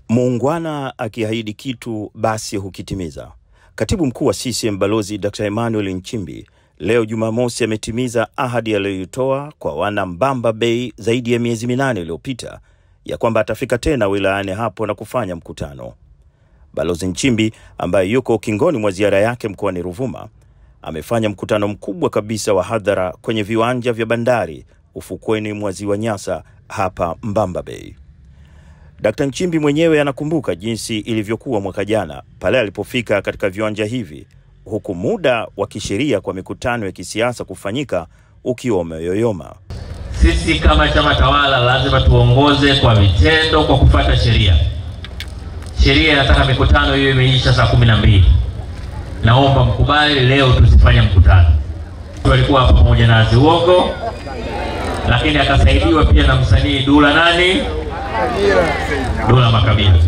Muungwana akiahidi kitu basi hukitimiza. Katibu mkuu wa CCM Balozi Dr. Emmanuel Nchimbi leo Jumamosi ametimiza ahadi aliyoitoa kwa wana Mbamba Bay zaidi ya miezi 8 iliyopita ya kwamba atafika tena wilayani hapo na kufanya mkutano. Balozi Nchimbi ambaye yuko ukingoni mwa ziara yake mkoani Ruvuma amefanya mkutano mkubwa kabisa wa hadhara kwenye viwanja vya bandari ufukweni mwa Ziwa Nyasa hapa Mbamba Bay. Dr. Nchimbi mwenyewe anakumbuka jinsi ilivyokuwa mwaka jana pale alipofika katika viwanja hivi, huku muda wa kisheria kwa mikutano ya kisiasa kufanyika ukiwa umeyoyoma. Sisi kama chama tawala lazima tuongoze kwa vitendo, kwa kufuata sheria. Sheria inataka mikutano hiyo imeisha saa 12. Naomba mkubali leo tusifanye mkutano. Tulikuwa hapa pamoja na Aziwogo, lakini akasaidiwa pia na msanii Dula Makabila.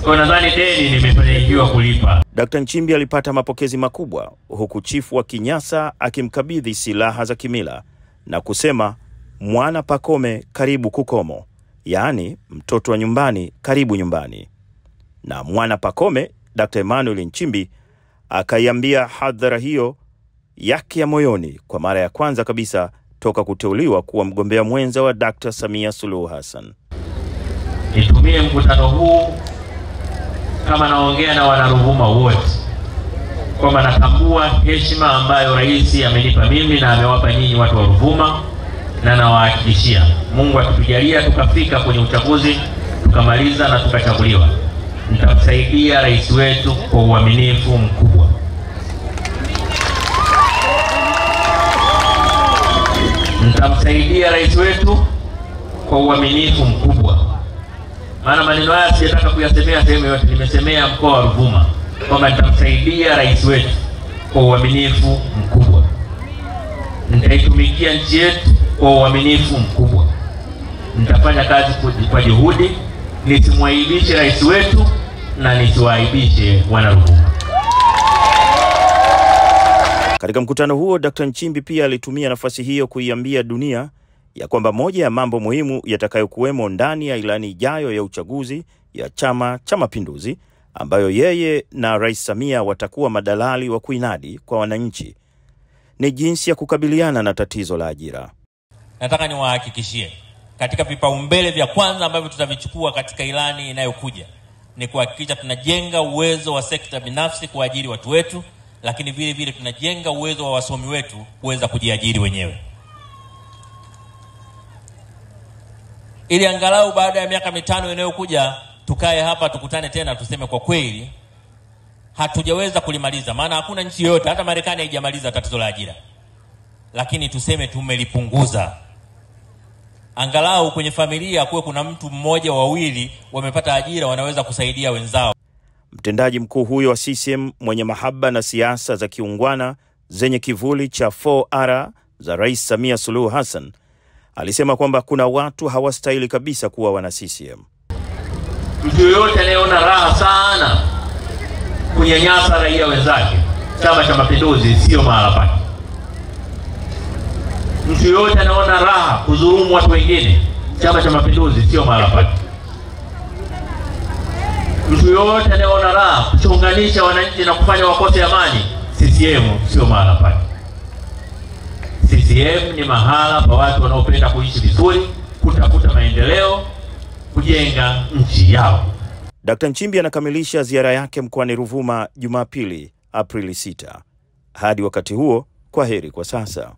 Kwa nadhani deni nimefanikiwa kulipa. Dr. Nchimbi alipata mapokezi makubwa, huku chifu wa Kinyasa akimkabidhi silaha za kimila na kusema mwana Pakome karibu kukomo, yaani mtoto wa nyumbani karibu nyumbani. Na mwana Pakome, Dr. Emmanuel Nchimbi akaiambia hadhara hiyo yake ya moyoni kwa mara ya kwanza kabisa toka kuteuliwa kuwa mgombea mwenza wa Dr. Samia Suluhu Hassan. Nitumie mkutano huu kama naongea na wanaruvuma wote, kwamba natambua heshima ambayo rais amenipa mimi na amewapa nyinyi watu wa Ruvuma, na nawahakikishia Mungu akitujalia tukafika kwenye uchaguzi tukamaliza na tukachaguliwa, nitamsaidia rais wetu kwa uaminifu mkubwa. Nitamsaidia rais wetu kwa uaminifu mkubwa. Maana maneno haya sijataka kuyasemea sehemu yote, nimesemea mkoa wa Ruvuma kwamba nitamsaidia rais wetu kwa uaminifu mkubwa. Nitaitumikia nchi yetu kwa uaminifu mkubwa. Nitafanya kazi kwa juhudi, nisimwaibishe rais wetu na nisiwaibishe wana Ruvuma. Katika mkutano huo, Dr. Nchimbi pia alitumia nafasi hiyo kuiambia dunia ya kwamba moja ya mambo muhimu yatakayokuwemo ndani ya ilani ijayo ya uchaguzi ya Chama cha Mapinduzi, ambayo yeye na Rais Samia watakuwa madalali wa kuinadi kwa wananchi, ni jinsi ya kukabiliana na tatizo la ajira. Nataka niwahakikishie katika vipaumbele vya kwanza ambavyo tutavichukua katika ilani inayokuja ni kuhakikisha tunajenga uwezo wa sekta binafsi kuajiri watu wetu, lakini vile vile tunajenga uwezo wa wasomi wetu kuweza kujiajiri wenyewe, ili angalau baada ya miaka 5 inayokuja tukae hapa tukutane tena tuseme kwa kweli hatujaweza kulimaliza. Maana hakuna nchi yoyote, hata Marekani haijamaliza tatizo la ajira, lakini tuseme tumelipunguza. Angalau kwenye familia kuwe kuna mtu mmoja wawili wamepata ajira, wanaweza kusaidia wenzao. Mtendaji mkuu huyo wa CCM mwenye mahaba na siasa za kiungwana zenye kivuli cha 4R za Rais Samia Suluhu Hassan alisema kwamba kuna watu hawastahili kabisa kuwa wana CCM. Mtu yoyote anayeona raha sana kunyanyasa raia wenzake, Chama cha Mapinduzi sio mahala pake. Mtu yoyote anaona raha kudhulumu watu wengine, Chama cha Mapinduzi sio mahala pake. Mtu yoyote anayeona raha kuchonganisha wananchi na kufanya wakose amani, CCM sio mahala pake. CCM ni mahala pa watu wanaopenda kuishi vizuri, kutafuta maendeleo, kujenga nchi yao. Dr. Nchimbi anakamilisha ziara yake mkoani Ruvuma Jumapili, Aprili 6. Hadi wakati huo, kwaheri kwa sasa.